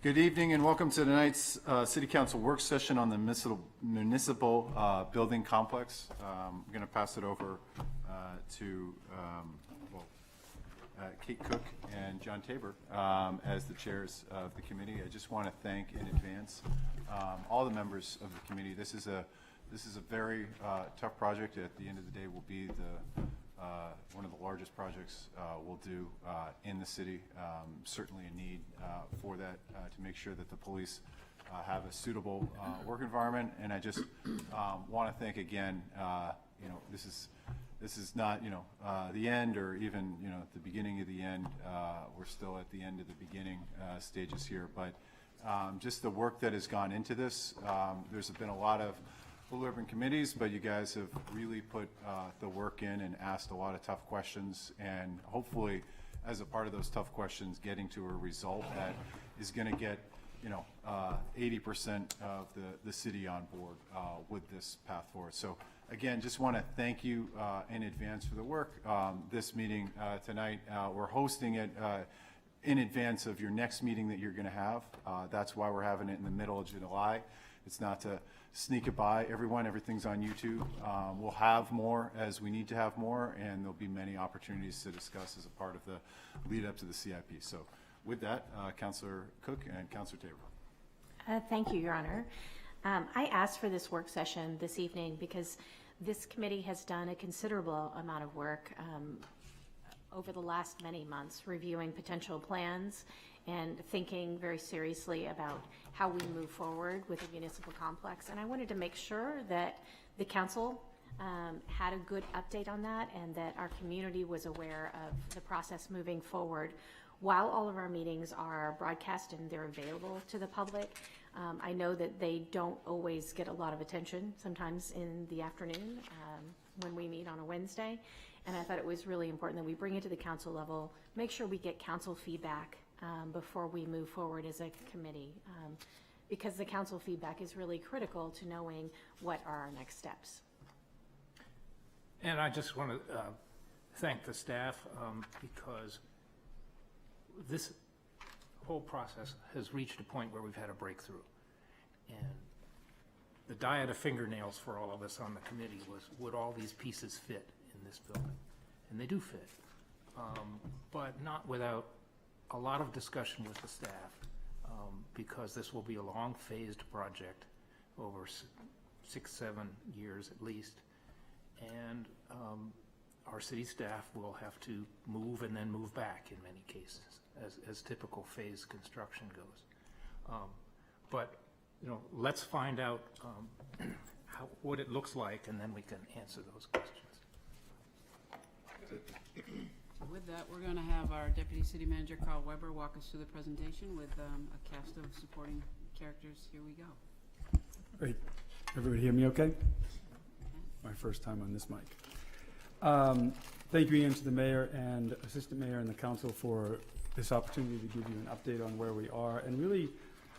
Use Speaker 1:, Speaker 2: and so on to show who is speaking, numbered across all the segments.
Speaker 1: Good evening and welcome to tonight's City Council work session on the municipal building complex. I'm going to pass it over to Kate Cook and John Tabor as the chairs of the committee. I just want to thank in advance all the members of the committee. This is a very tough project. At the end of the day, will be one of the largest projects we'll do in the city. Certainly a need for that to make sure that the police have a suitable work environment. And I just want to thank again. This is not the end or even the beginning of the end. We're still at the end of the beginning stages here, but just the work that has gone into this. There's been a lot of delivering committees, but you guys have really put the work in and asked a lot of tough questions, and hopefully as a part of those tough questions getting to a result that is going to get 80% of the city on board with this path forward. So again, just want to thank you in advance for the work. This meeting tonight, we're hosting it in advance of your next meeting that you're going to have. That's why we're having it in the middle of July. It's not to sneak it by everyone. Everything's on YouTube. We'll have more as we need to have more, and there'll be many opportunities to discuss as a part of the lead up to the CIP. So with that, Councilor Cook and Councilor Tabor.
Speaker 2: Thank you, Your Honor. I asked for this work session this evening because this committee has done a considerable amount of work over the last many months, reviewing potential plans and thinking very seriously about how we move forward with the municipal complex. And I wanted to make sure that the council had a good update on that and that our community was aware of the process moving forward. While all of our meetings are broadcast and they're available to the public, I know that they don't always get a lot of attention, sometimes in the afternoon when we meet on a Wednesday. And I thought it was really important that we bring it to the council level, make sure we get council feedback before we move forward as a committee, because the council feedback is really critical to knowing what are our next steps.
Speaker 3: And I just want to thank the staff because this whole process has reached a point where we've had a breakthrough. And the diet of fingernails for all of us on the committee was, would all these pieces fit in this building? And they do fit, but not without a lot of discussion with the staff, because this will be a long phased project over 6-7 years at least. And our city staff will have to move and then move back in many cases, as typical phase construction goes. But let's find out what it looks like, and then we can answer those questions.
Speaker 4: So with that, we're going to have our Deputy City Manager, Carl Weber, walk us through the presentation with a cast of supporting characters. Here we go.
Speaker 5: Great. Everybody hear me okay? My first time on this mic. Thank you again to the Mayor and Assistant Mayor and the Council for this opportunity to give you an update on where we are. And really,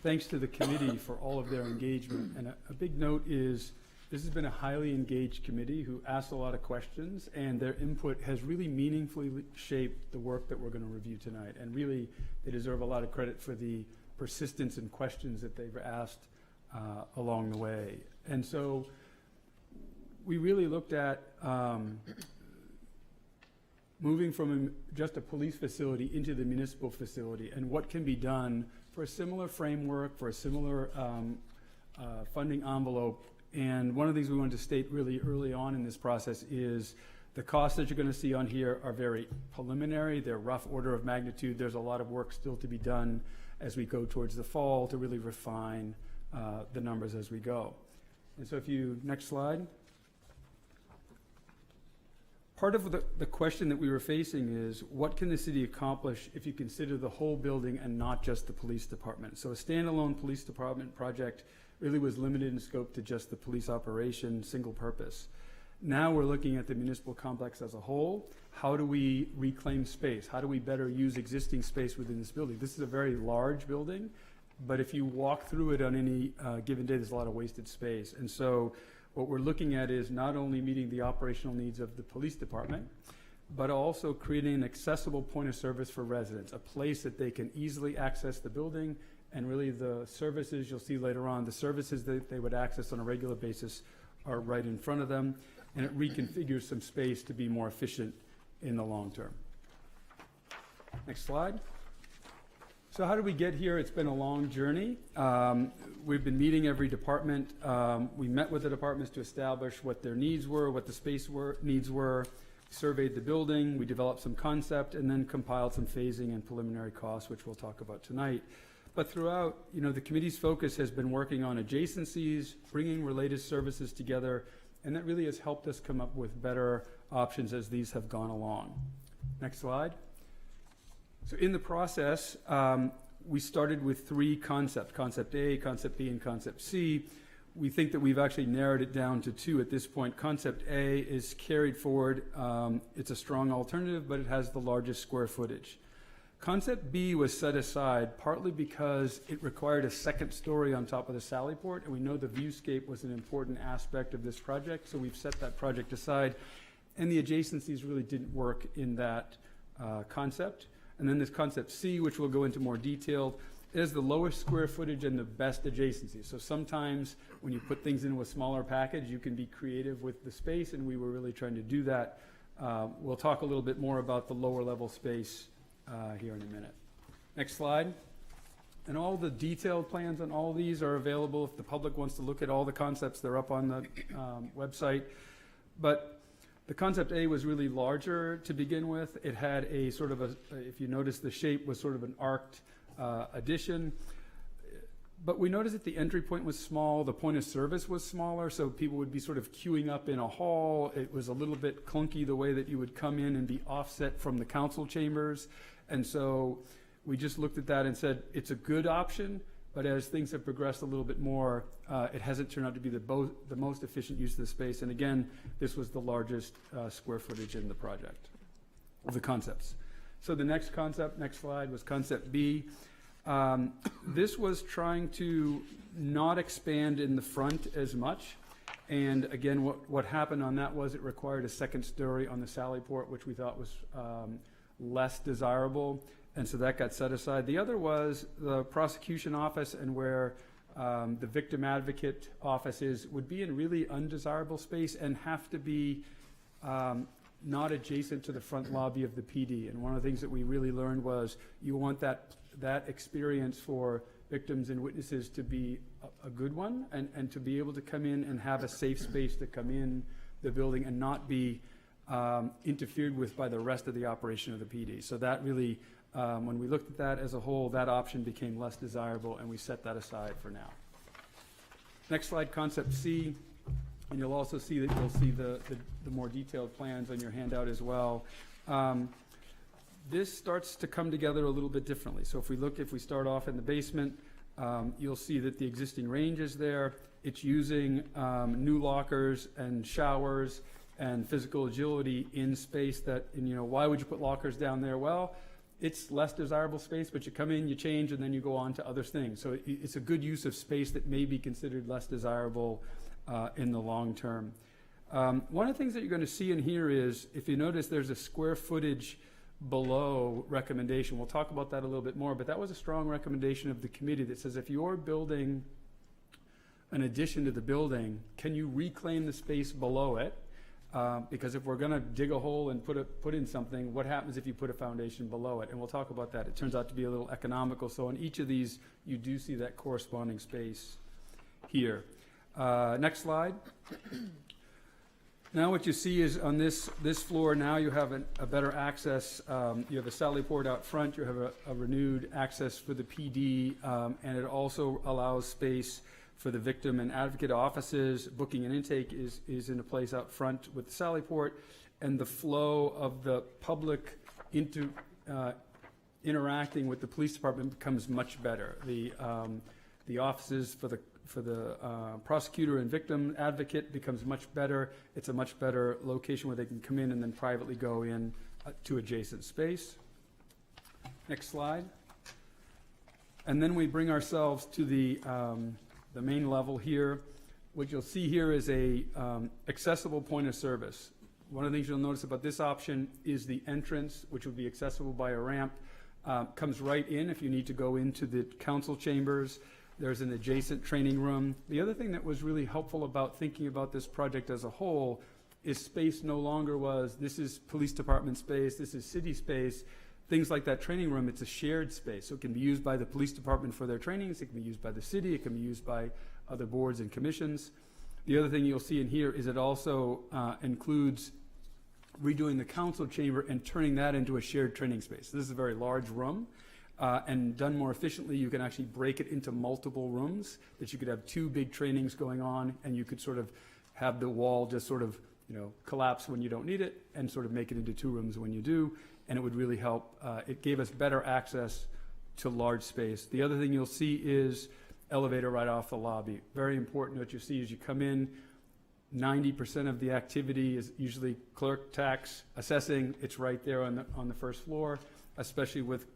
Speaker 5: thanks to the committee for all of their engagement. And a big note is, this has been a highly engaged committee who asked a lot of questions, and their input has really meaningfully shaped the work that we're going to review tonight. And really, they deserve a lot of credit for the persistence and questions that they've asked along the way. And so we really looked at moving from just a police facility into the municipal facility and what can be done for a similar framework, for a similar funding envelope. And one of the things we wanted to state really early on in this process is the costs that you're going to see on here are very preliminary. They're rough order of magnitude. There's a lot of work still to be done as we go towards the fall to really refine the numbers as we go. And so if you, next slide. Part of the question that we were facing is, what can the city accomplish if you consider the whole building and not just the police department? So a standalone police department project really was limited in scope to just the police operation, single purpose. Now we're looking at the municipal complex as a whole. How do we reclaim space? How do we better use existing space within this building? This is a very large building, but if you walk through it on any given day, there's a lot of wasted space. And so what we're looking at is not only meeting the operational needs of the police department, but also creating an accessible point of service for residents, a place that they can easily access the building And really the services, you'll see later on, the services that they would access on a regular basis are right in front of them, and it reconfigures some space to be more efficient in the long term. Next slide. So how did we get here? It's been a long journey. We've been meeting every department. We met with the departments to establish what their needs were, what the space needs were, surveyed the building, we developed some concept, and then compiled some phasing and preliminary costs, which we'll talk about tonight. But throughout, the committee's focus has been working on adjacencies, bringing related services together, and that really has helped us come up with better options as these have gone along. Next slide. So in the process, we started with 3 concepts, Concept A, Concept B, and Concept C. We think that we've actually narrowed it down to 2 at this point. Concept A is carried forward. It's a strong alternative, but it has the largest square footage. Concept B was set aside partly because it required a second story on top of the Sallyport, and we know the viewscape was an important aspect of this project, so we've set that project aside. And the adjacencies really didn't work in that concept. And then this Concept C, which we'll go into more detail, is the lowest square footage and the best adjacency. So sometimes when you put things into a smaller package, you can be creative with the space, and we were really trying to do that. We'll talk a little bit more about the lower level space here in a minute. Next slide. And all the detailed plans on all these are available. If the public wants to look at all the concepts, they're up on the website. But the Concept A was really larger to begin with. It had a sort of if you notice, the shape was sort of an arced addition. But we noticed that the entry point was small, the point of service was smaller, so people would be sort of queuing up in a hall. It was a little bit clunky the way that you would come in and be offset from the council chambers. And so we just looked at that and said, it's a good option, but as things have progressed a little bit more, it hasn't turned out to be the most efficient use of the space. And again, this was the largest square footage in the project, of the concepts. So the next concept, next slide, was Concept B. This was trying to not expand in the front as much. And again, what happened on that was it required a second story on the Sallyport, which we thought was less desirable. And so that got set aside. The other was the prosecution office, and where the victim advocate office would be in really undesirable space and have to be not adjacent to the front lobby of the PD. And one of the things that we really learned was you want that experience for victims and witnesses to be a good one, and to be able to come in and have a safe space to come in the building and not be interfered with by the rest of the operation of the PD. So that really, when we looked at that as a whole, that option became less desirable, and we set that aside for now. Next slide, Concept C. And you'll also see that the more detailed plans on your handout as well. This starts to come together a little bit differently. So if we start off in the basement, you'll see that the existing range is there. It's using new lockers and showers and physical agility in space that, why would you put lockers down there? Well, it's less desirable space, but you come in, you change, and then you go on to other things. So it's a good use of space that may be considered less desirable in the long term. One of the things that you're going to see in here is, if you notice, there's a square footage below recommendation. We'll talk about that a little bit more, but that was a strong recommendation of the committee that says if you're building an addition to the building, can you reclaim the space below it? Because if we're going to dig a hole and put in something, what happens if you put a foundation below it? And we'll talk about that. It turns out to be a little economical. So in each of these, you do see that corresponding space here. Next slide. Now what you see is on this floor, now you have a better access. You have a Sallyport out front. You have a renewed access for the PD, and it also allows space for the victim and advocate offices. Booking and intake is in a place out front with the Sallyport, and the flow of the public interacting with the police department becomes much better. The offices for the prosecutor and victim advocate becomes much better. It's a much better location where they can come in and then privately go in to adjacent space. Next slide. And then we bring ourselves to the main level here. What you'll see here is a accessible point of service. One of the things you'll notice about this option is the entrance, which would be accessible by a ramp. comes right in if you need to go into the council chambers. There's an adjacent training room. The other thing that was really helpful about thinking about this project as a whole is space no longer was, this is police department space, this is city space. Things like that training room, it's a shared space. So it can be used by the police department for their trainings, it can be used by the city, it can be used by other boards and commissions. The other thing you'll see in here is it also includes redoing the council chamber and turning that into a shared training space. This is a very large room, and done more efficiently, you can actually break it into multiple rooms, that you could have 2 big trainings going on, and you could sort of have the wall just sort of, collapse when you don't need it, and sort of make it into 2 rooms when you do, and it would really help. It gave us better access to large space. The other thing you'll see is elevator right off the lobby. Very important. What you see as you come in, 90% of the activity is usually clerk, tax, assessing. It's right there on the first floor, especially with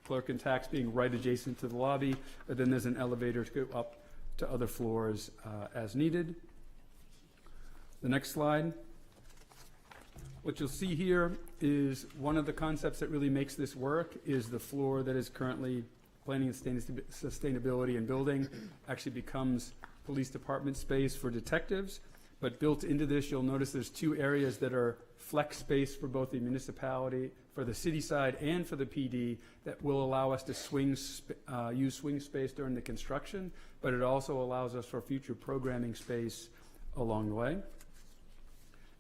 Speaker 5: clerk and tax being right adjacent to the lobby. But then there's an elevator to go up to other floors as needed. The next slide. What you'll see here is one of the concepts that really makes this work is the floor that is currently planning and sustainability and building actually becomes police department space for detectives. But built into this, you'll notice there's 2 areas that are flex space for both the municipality, for the city side, and for the PD that will allow us to use swing space during the construction, but it also allows us for future programming space along the way.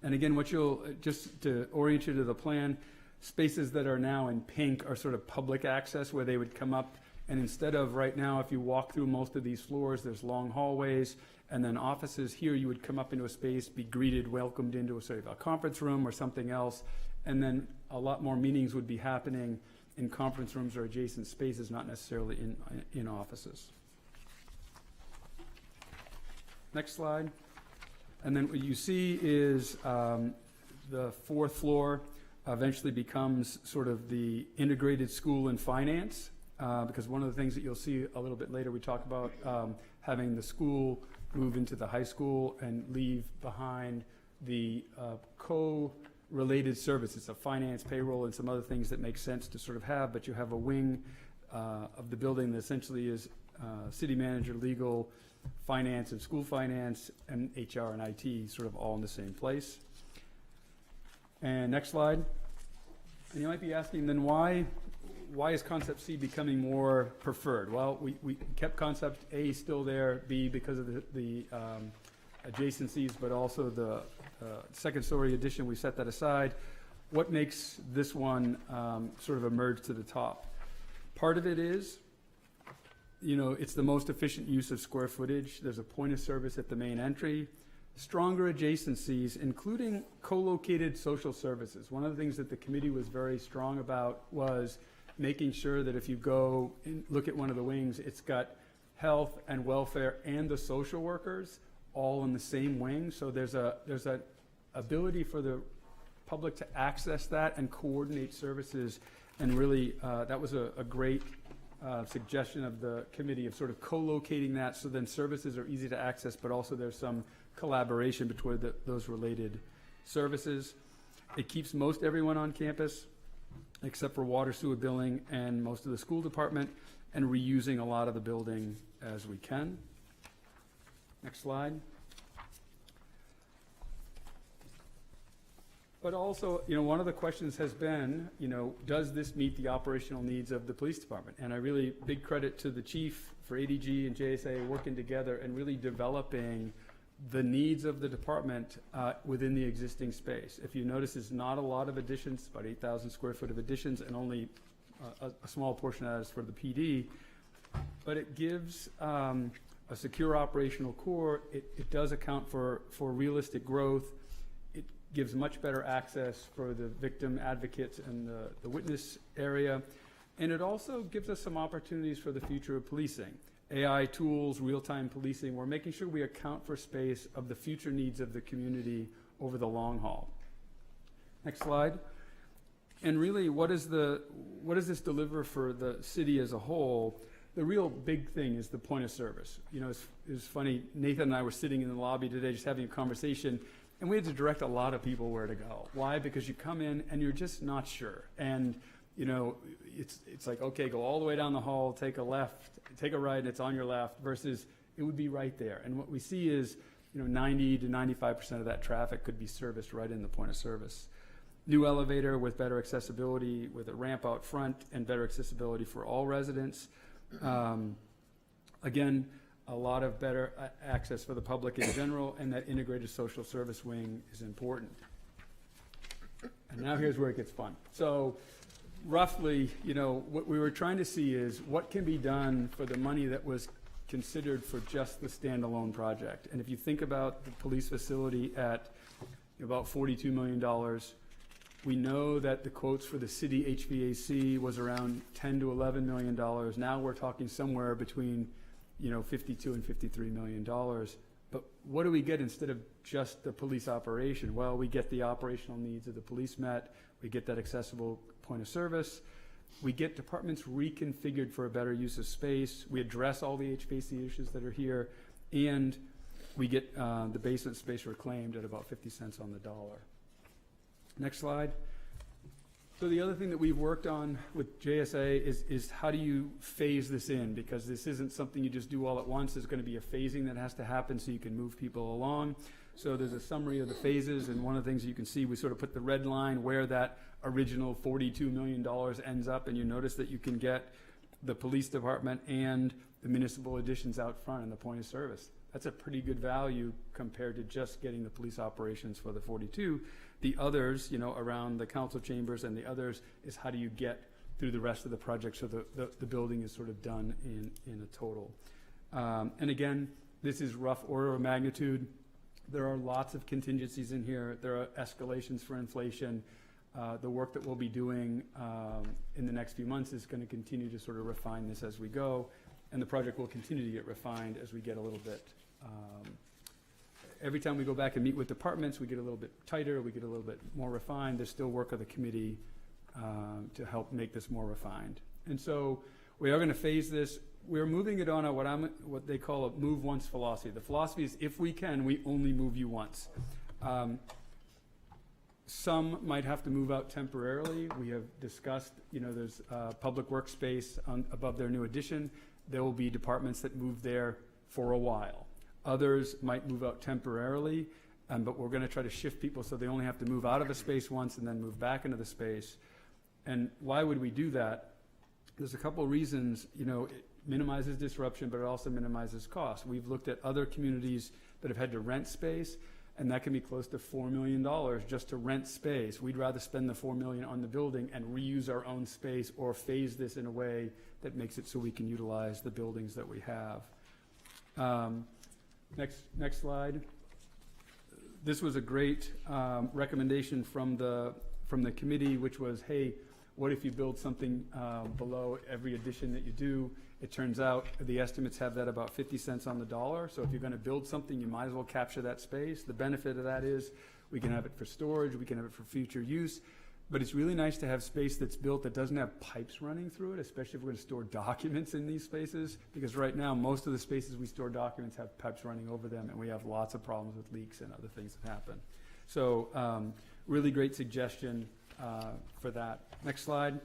Speaker 5: And again, what just to orient you to the plan, spaces that are now in pink are sort of public access where they would come up, and instead of right now, if you walk through most of these floors, there's long hallways, and then offices. Here you would come up into a space, be greeted, welcomed into a conference room or something else, and then a lot more meetings would be happening in conference rooms or adjacent spaces, not necessarily in offices. Next slide. And then what you see is the 4th floor eventually becomes sort of the integrated school and finance, because one of the things that you'll see a little bit later, we talk about having the school move into the high school and leave behind the co-related services of finance, payroll, and some other things that make sense to sort of have, but you have a wing of the building that essentially is city manager, legal, finance, and school finance, and HR and IT sort of all in the same place. And next slide. And you might be asking then why is concept C becoming more preferred? Well, we kept concept A still there, B because of the adjacencies, but also the second story addition, we set that aside. What makes this one sort of emerge to the top? Part of it is, it's the most efficient use of square footage. There's a point of service at the main entry. Stronger adjacencies, including co-located social services. One of the things that the committee was very strong about was making sure that if you go and look at one of the wings, it's got health and welfare and the social workers all in the same wing. So there's a ability for the public to access that and coordinate services. And really, that was a great suggestion of the committee of sort of co-locating that so then services are easy to access, but also there's some collaboration between those related services. It keeps most everyone on campus, except for water, sewer billing, and most of the school department, and reusing a lot of the building as we can. Next slide. But also, one of the questions has been, does this meet the operational needs of the police department? And I really, big credit to the chief for ADG and JSA working together and really developing the needs of the department within the existing space. If you notice, there's not a lot of additions, about 8,000 square foot of additions, and only a small portion of that is for the PD. But it gives a secure operational core. It does account for realistic growth. It gives much better access for the victim advocates and the witness area. And it also gives us some opportunities for the future of policing. AI tools, real-time policing, we're making sure we account for space of the future needs of the community over the long haul. Next slide. And really, what does this deliver for the city as a whole? The real big thing is the point of service. It's funny, Nathan and I were sitting in the lobby today just having a conversation, and we had to direct a lot of people where to go. Why? Because you come in and you're just not sure. And you know, it's like, okay, go all the way down the hall, take a left, take a right, and it's on your left, versus it would be right there. And what we see is, you know, 90 to 95% of that traffic could be serviced right in the point of service. New elevator with better accessibility, with a ramp out front and better accessibility for all residents. Again, a lot of better access for the public in general, and that integrated social service wing is important. And now here's where it gets fun. So roughly, you know, what we were trying to see is what can be done for the money that was considered for just the standalone project. And if you think about the police facility at about $42 million, we know that the quotes for the city HVAC was around $10 to $11 million. Now we're talking somewhere between, you know, $52 and $53 million. But what do we get instead of just the police operation? Well, we get the operational needs of the police met. We get that accessible point of service. We get departments reconfigured for a better use of space. We address all the HVAC issues that are here. And we get the basement space reclaimed at about 50 cents on the dollar. Next slide. So the other thing that we've worked on with JSA is how do you phase this in? Because this isn't something you just do all at once. There's going to be a phasing that has to happen so you can move people along. So there's a summary of the phases, and one of the things you can see, we sort of put the red line where that original $42 million ends up, and you notice that you can get the police department and the municipal additions out front in the point of service. That's a pretty good value compared to just getting the police operations for the 42. The others, you know, around the council chambers and the others is how do you get through the rest of the project so the building is sort of done in a total. And again, this is rough order of magnitude. There are lots of contingencies in here. There are escalations for inflation. The work that we'll be doing in the next few months is going to continue to sort of refine this as we go, and the project will continue to get refined as we get a little bit. Every time we go back and meet with departments, we get a little bit tighter, we get a little bit more refined. There's still work of the committee to help make this more refined. And so we are going to phase this. We're moving it on a what they call a move once philosophy. The philosophy is if we can, we only move you once. Some might have to move out temporarily. We have discussed, you know, there's public workspace above their new addition. There will be departments that move there for a while. Others might move out temporarily, but we're going to try to shift people so they only have to move out of a space once and then move back into the space. And why would we do that? There's a couple of reasons. You know, it minimizes disruption, but it also minimizes cost. We've looked at other communities that have had to rent space, and that can be close to $4 million just to rent space. We'd rather spend the $4 million on the building and reuse our own space or phase this in a way that makes it so we can utilize the buildings that we have. Next slide. This was a great recommendation from the committee, which was, hey, what if you build something below every addition that you do? It turns out the estimates have that about 50 cents on the dollar. So if you're going to build something, you might as well capture that space. The benefit of that is we can have it for storage, we can have it for future use. But it's really nice to have space that's built that doesn't have pipes running through it, especially if we're going to store documents in these spaces. Because right now, most of the spaces we store documents have pipes running over them, and we have lots of problems with leaks and other things that happen. So really great suggestion for that. Next slide.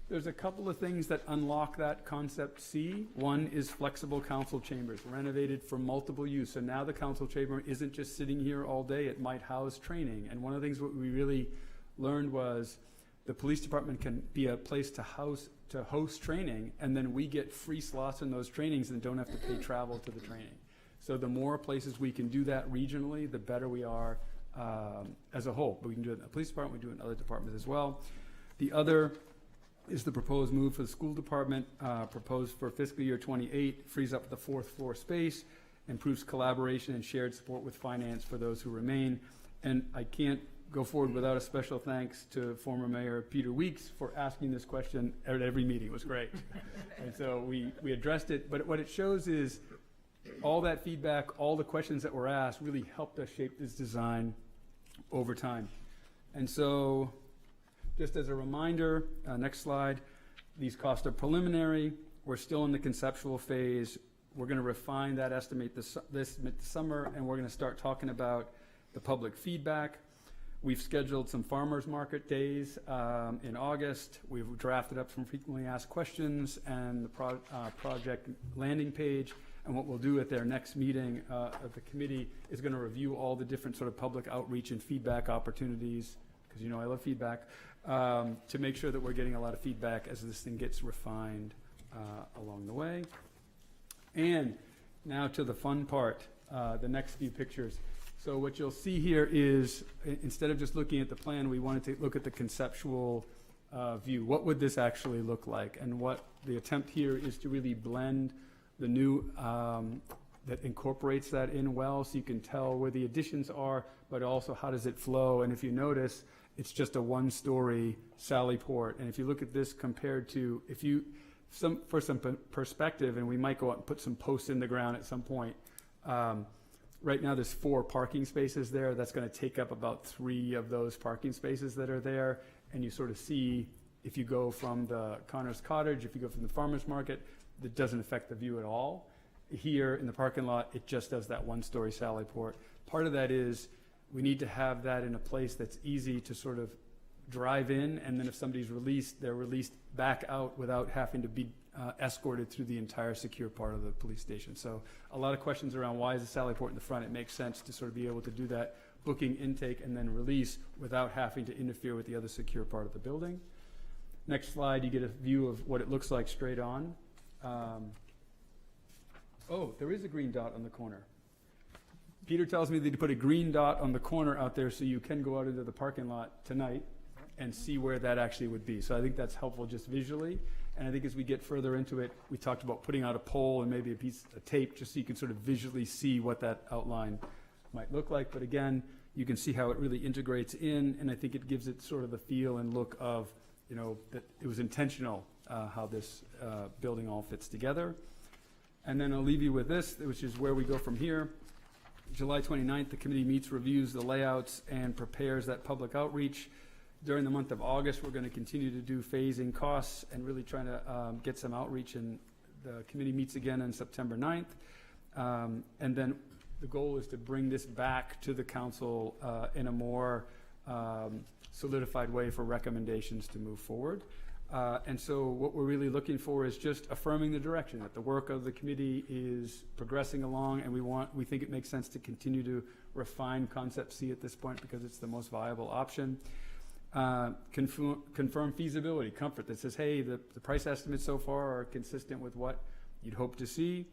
Speaker 5: There's a couple of things that unlock that concept C. One is flexible council chambers, renovated for multiple use. So now the council chamber isn't just sitting here all day. It might house training. And one of the things what we really learned was the police department can be a place to host training, and then we get free slots in those trainings and don't have to pay travel to the training. So the more places we can do that regionally, the better we are as a whole. But we can do it in the police department, we do it in other departments as well. The other is the proposed move for the school department, proposed for fiscal year 28, frees up the 4th floor space, improves collaboration and shared support with finance for those who remain. And I can't go forward without a special thanks to former Mayor Peter Weeks for asking this question at every meeting. It was great. And so we addressed it, but what it shows is all that feedback, all the questions that were asked really helped us shape this design over time. And so just as a reminder, next slide, these costs are preliminary. We're still in the conceptual phase. We're going to refine that estimate this summer, and we're going to start talking about the public feedback. We've scheduled some farmers market days in August. We've drafted up some frequently asked questions and the project landing page. And what we'll do at their next meeting of the committee is going to review all the different sort of public outreach and feedback opportunities, because you know I love feedback, to make sure that we're getting a lot of feedback as this thing gets refined along the way. And now to the fun part, the next few pictures. So what you'll see here is, instead of just looking at the plan, we wanted to look at the conceptual view. What would this actually look like? And what the attempt here is to really blend the new, that incorporates that in well, so you can tell where the additions are, but also how does it flow. And if you notice, it's just a one-story sally port. And if you look at this compared to, for some perspective, and we might go out and put some posts in the ground at some point, right now there's 4 parking spaces there. That's going to take up about 3 of those parking spaces that are there. And you sort of see, if you go from the Connor's Cottage, if you go from the farmer's market, that doesn't affect the view at all. Here in the parking lot, it just does that one-story sally port. Part of that is we need to have that in a place that's easy to sort of drive in, and then if somebody's released, they're released back out without having to be escorted through the entire secure part of the police station. So a lot of questions around why is the sally port in the front. It makes sense to sort of be able to do that booking, intake, and then release without having to interfere with the other secure part of the building. Next slide, you get a view of what it looks like straight on. Oh, there is a green dot on the corner. Peter tells me that he put a green dot on the corner out there so you can go out into the parking lot tonight and see where that actually would be. So I think that's helpful just visually. And I think as we get further into it, we talked about putting out a pole and maybe a piece of tape just so you can sort of visually see what that outline might look like. But again, you can see how it really integrates in, and I think it gives it sort of the feel and look of, you know, that it was intentional how this building all fits together. And then I'll leave you with this, which is where we go from here. July 29th, the committee meets, reviews the layouts, and prepares that public outreach. During the month of August, we're going to continue to do phasing costs and really trying to get some outreach, and the committee meets again on September 9th. And then the goal is to bring this back to the council in a more solidified way for recommendations to move forward. And so what we're really looking for is just affirming the direction that the work of the committee is progressing along, and we think it makes sense to continue to refine Concept C at this point because it's the most viable option. Confirm feasibility, comfort that says, hey, the price estimates so far are consistent with what you'd hope to see,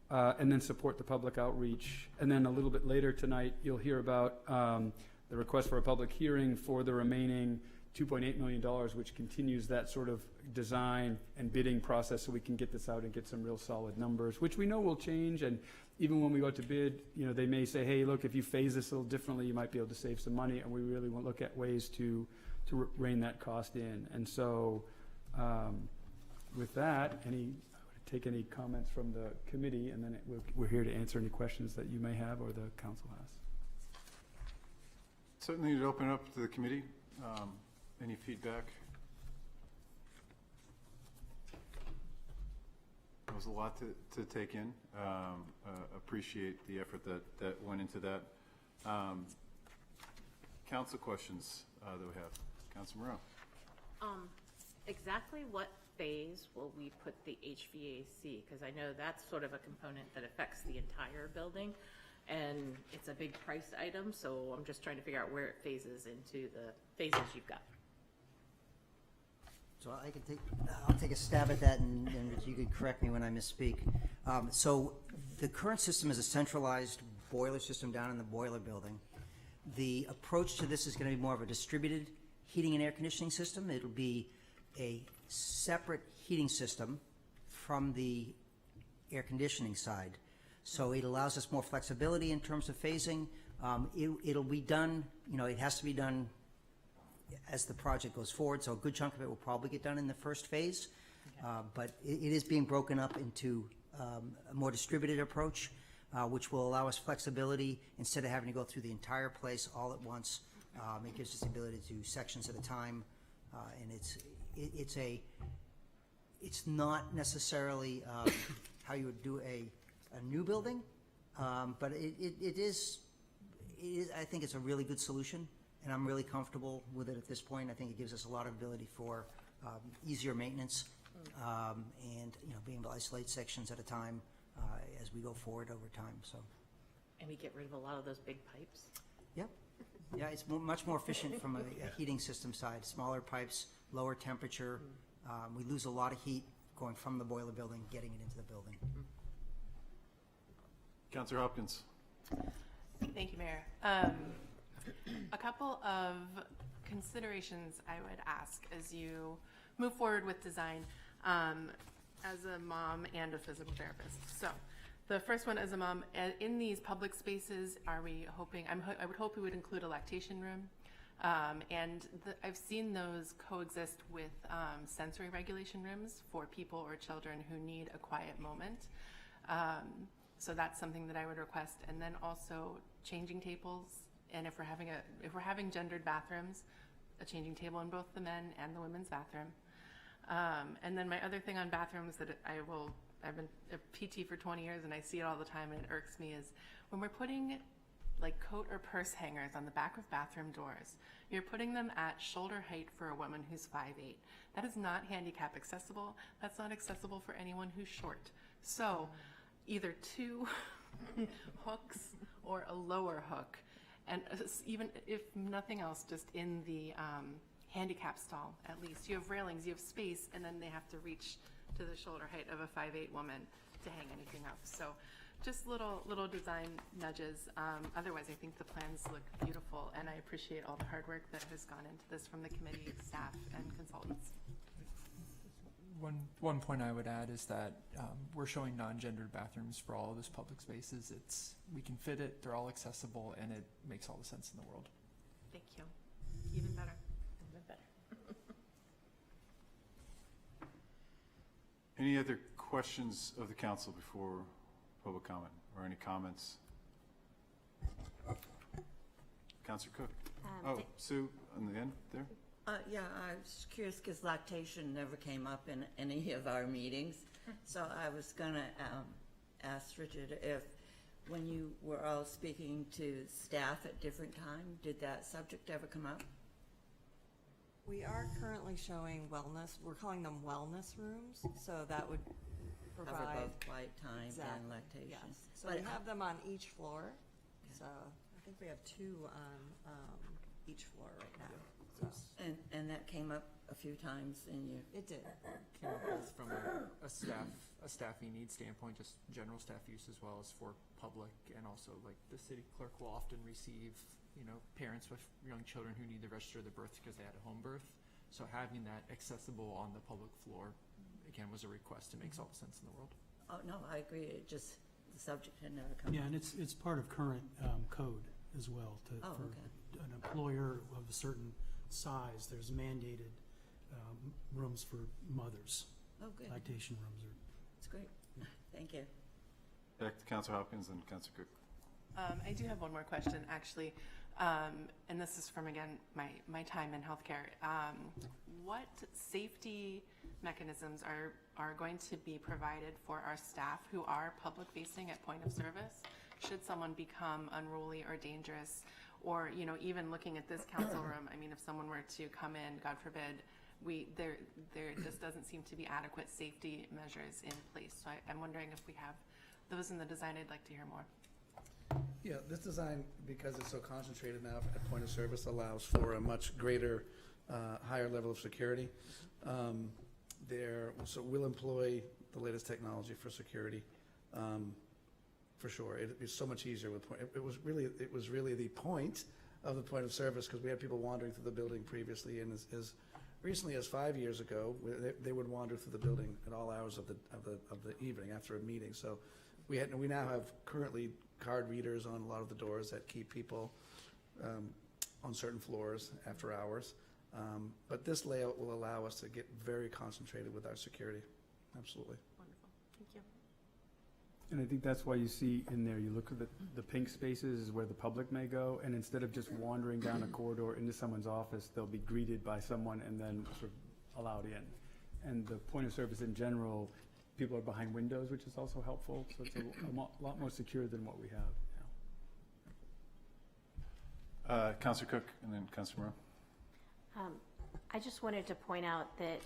Speaker 5: and then support the public outreach. And then a little bit later tonight, you'll hear about the request for a public hearing for the remaining $2.8 million, which continues that sort of design and bidding process so we can get this out and get some real solid numbers, which we know will change. And even when we go out to bid, you know, they may say, hey, look, if you phase this a little differently, you might be able to save some money. And we really want to look at ways to rein that cost in. And so with that, I would take any comments from the committee, and then we're here to answer any questions that you may have or the council has.
Speaker 1: Certainly to open up to the committee. Any feedback? It was a lot to take in. Appreciate the effort that went into that. Council questions that we have. Council Moreau.
Speaker 6: Exactly what phase will we put the HVAC? Because I know that's sort of a component that affects the entire building, and it's a big price item, so I'm just trying to figure out where it phases into the phases you've got.
Speaker 7: So I'll take a stab at that, and you can correct me when I misspeak. So the current system is a centralized boiler system down in the boiler building. The approach to this is going to be more of a distributed heating and air conditioning system. It'll be a separate heating system from the air conditioning side. So it allows us more flexibility in terms of phasing. It'll be done, you know, it has to be done as the project goes forward, so a good chunk of it will probably get done in the first phase. Okay. But it is being broken up into a more distributed approach, which will allow us flexibility instead of having to go through the entire place all at once. It gives us the ability to do sections at a time, and it's not necessarily how you would do a new building, but it is I think it's a really good solution. And I'm really comfortable with it at this point. I think it gives us a lot of ability for easier maintenance, and, you know, being able to isolate sections at a time as we go forward over time, so.
Speaker 6: And we get rid of a lot of those big pipes.
Speaker 7: Yep. Yeah, it's much more efficient from a heating system side. Smaller pipes, lower temperature. We lose a lot of heat going from the boiler building, getting it into the building.
Speaker 1: Councillor Hopkins.
Speaker 8: Thank you, Mayor. A couple of considerations I would ask as you move forward with design, as a mom and a physical therapist. So, the first one, as a mom, in these public spaces, are we hoping? I would hope we would include a lactation room, and I've seen those coexist with sensory regulation rooms for people or children who need a quiet moment. So that's something that I would request, and then also changing tables. And if we're having gendered bathrooms, a changing table in both the men and the women's bathroom. And then my other thing on bathrooms that I've been a PT for 20 years and I see it all the time and it irks me is when we're putting like coat or purse hangers on the back of bathroom doors, you're putting them at shoulder height for a woman who's 5'8". That is not handicap accessible. That's not accessible for anyone who's short. So either two hooks or a lower hook. And even if nothing else, just in the handicap stall, at least. You have railings, you have space, and then they have to reach to the shoulder height of a 5'8" woman to hang anything up. So just little design nudges. Otherwise, I think the plans look beautiful, and I appreciate all the hard work that has gone into this from the committee, staff, and consultants.
Speaker 9: One point I would add is that we're showing non-gendered bathrooms for all of those public spaces. We can fit it, they're all accessible, and it makes all the sense in the world.
Speaker 8: Thank you. Even better.
Speaker 6: Even better.
Speaker 1: Any other questions of the council before public comment, or any comments? Councillor Cook? Oh, Sue, on the end there?
Speaker 10: Yeah, I was curious because lactation never came up in any of our meetings. So I was going to ask Richard if when you were all speaking to staff at different times, did that subject ever come up?
Speaker 11: We are currently showing wellness, we're calling them wellness rooms, so that would
Speaker 10: Cover
Speaker 11: provide.
Speaker 10: both quiet time and lactation.
Speaker 11: Yes, so
Speaker 10: But
Speaker 11: we have them on each floor, so I think we have two on each floor right now. So
Speaker 10: And that came up a few times in your,
Speaker 11: it did.
Speaker 9: Came up both from a staffing need standpoint, just general staff use, as well as for public, and also like the city clerk will often receive, parents with young children who need to register their birth because they had a home birth. So having that accessible on the public floor, again, was a request. It makes all the sense in the world.
Speaker 10: oh, no, I agree, it just, the subject had never come up.
Speaker 12: Yeah, and it's part of current code as well.
Speaker 10: Oh,
Speaker 12: For
Speaker 10: okay.
Speaker 12: an employer of a certain size, there's mandated rooms for mothers.
Speaker 10: Oh, good,
Speaker 12: Lactation rooms are.
Speaker 10: that's great, thank you.
Speaker 1: Back to Councillor Hopkins and Councillor Cook.
Speaker 8: I do have one more question, actually, and this is from, again, my time in healthcare. What safety mechanisms are going to be provided for our staff who are public-facing at point of service? Should someone become unruly or dangerous, or even looking at this council room, I mean, if someone were to come in, God forbid, there just doesn't seem to be adequate safety measures in place. So I'm wondering if we have those in the design. I'd like to hear more.
Speaker 13: Yeah, this design, because it's so concentrated now at point of service, allows for a much greater, higher level of security. So we'll employ the latest technology for security, for sure. It's so much easier with point. It was really the point of the point of service, because we had people wandering through the building previously, and as recently as 5 years ago, they would wander through the building at all hours of the evening after a meeting. So we now have currently card readers on a lot of the doors that keep people on certain floors after hours. But this layout will allow us to get very concentrated with our security. Absolutely.
Speaker 8: Wonderful. Thank you.
Speaker 5: And I think that's why you see in there, you look at the pink spaces is where the public may go, and instead of just wandering down a corridor into someone's office, they'll be greeted by someone and then sort of allowed in. And the point of service in general, people are behind windows, which is also helpful, so it's a lot more secure than what we have
Speaker 1: Counselor Cook and then Counselor Moreau.
Speaker 2: I just wanted to point out that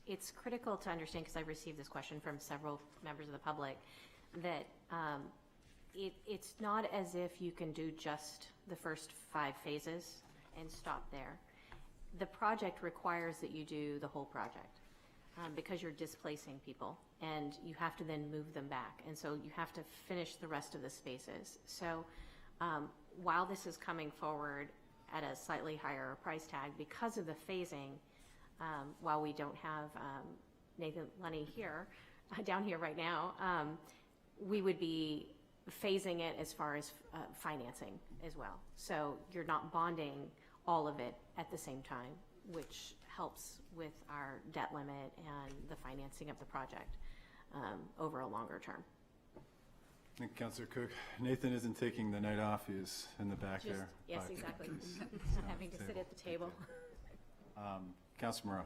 Speaker 2: it's critical to understand, because I've received this question from several members of the public, that it's not as if you can do just the first 5 phases and stop there. The project requires that you do the whole project because you're displacing people, and you have to then move them back. And so you have to finish the rest of the spaces. So while this is coming forward at a slightly higher price tag because of the phasing, while we don't have Nathan Lenny here, down here right now, we would be phasing it as far as financing as well. So you're not bonding all of it at the same time, which helps with our debt limit and the financing of the project over a longer term.
Speaker 1: Thank you, Counselor Cook. Nathan isn't taking the night off. He is in the back there.
Speaker 2: Yes,
Speaker 1: by
Speaker 2: exactly.
Speaker 1: the
Speaker 2: Having to sit at the table.
Speaker 1: Counselor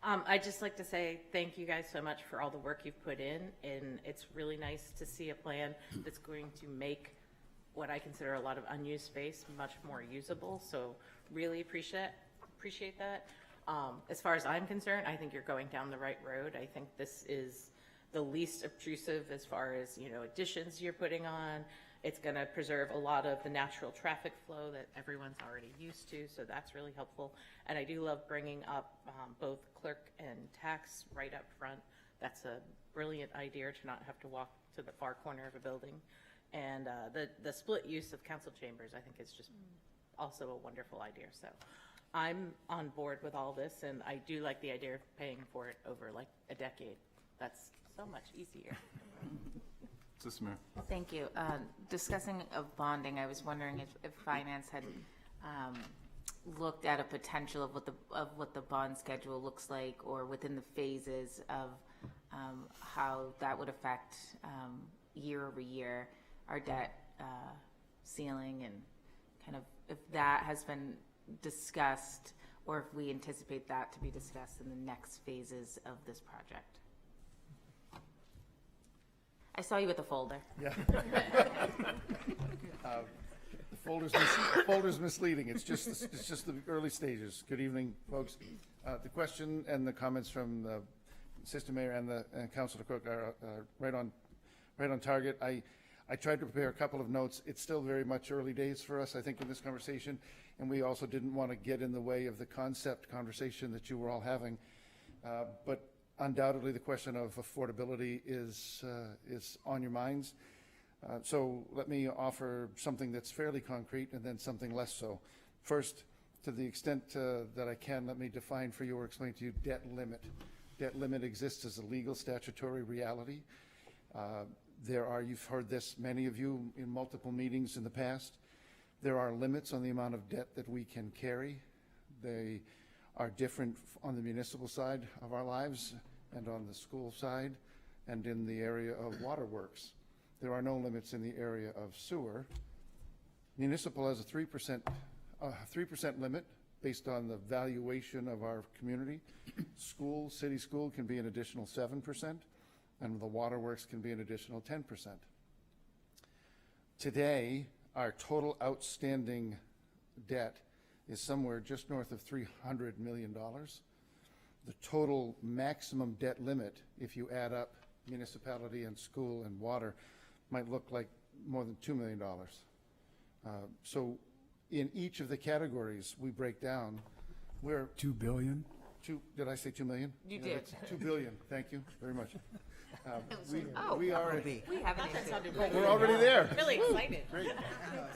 Speaker 1: Moreau.
Speaker 6: I'd just like to say thank you guys so much for all the work you've put in, and it's really nice to see a plan that's going to make what I consider a lot of unused space much more usable, so really appreciate that. As far as I'm concerned, I think you're going down the right road. I think this is the least obtrusive as far as, additions you're putting on. It's going to preserve a lot of the natural traffic flow that everyone's already used to, so that's really helpful. And I do love bringing up both clerk and tax right up front. That's a brilliant idea to not have to walk to the far corner of a building. And the split use of council chambers, I think, is just also a wonderful idea. So I'm on board with all this, and I do like the idea of paying for it over like a decade. That's so much easier.
Speaker 1: Sister Mayor.
Speaker 14: Thank you. Discussing of bonding, I was wondering if finance had looked at a potential of what the bond schedule looks like, or within the phases of how that would affect year over year our debt ceiling, and kind of if that has been discussed, or if we anticipate that to be discussed in the next phases of this project. I saw you with the folder.
Speaker 13: Yeah. The folder's misleading. It's just the early stages. Good evening, folks. The question and the comments from the Assistant Mayor and Councilor Cook are right on target. I tried to prepare a couple of notes. It's still very much early days for us, I think, in this conversation, and we also didn't want to get in the way of the concept conversation that you were all having. But undoubtedly, the question of affordability is on your minds. So let me offer something that's fairly concrete and then something less so. First, to the extent that I can, let me define for you or explain to you debt limit. Debt limit exists as a legal statutory reality. You've heard this, many of you, in multiple meetings in the past. There are limits on the amount of debt that we can carry. They are different on the municipal side of our lives and on the school side and in the area of waterworks. There are no limits in the area of sewer. Municipal has a 3% limit based on the valuation of our community. City school can be an additional 7%, and the waterworks can be an additional 10%. Today, our total outstanding debt is somewhere just north of $300 million. The total maximum debt limit, if you add up municipality and school and water, might look like more than $2 million. So in each of the categories we break down, we're
Speaker 5: $2 billion?
Speaker 13: did I say 2 million?
Speaker 14: You did.
Speaker 13: 2 billion, thank you very much.
Speaker 14: Oh,
Speaker 13: We are,
Speaker 14: we have an issue.
Speaker 13: we're already there.
Speaker 6: Really excited.
Speaker 13: Great.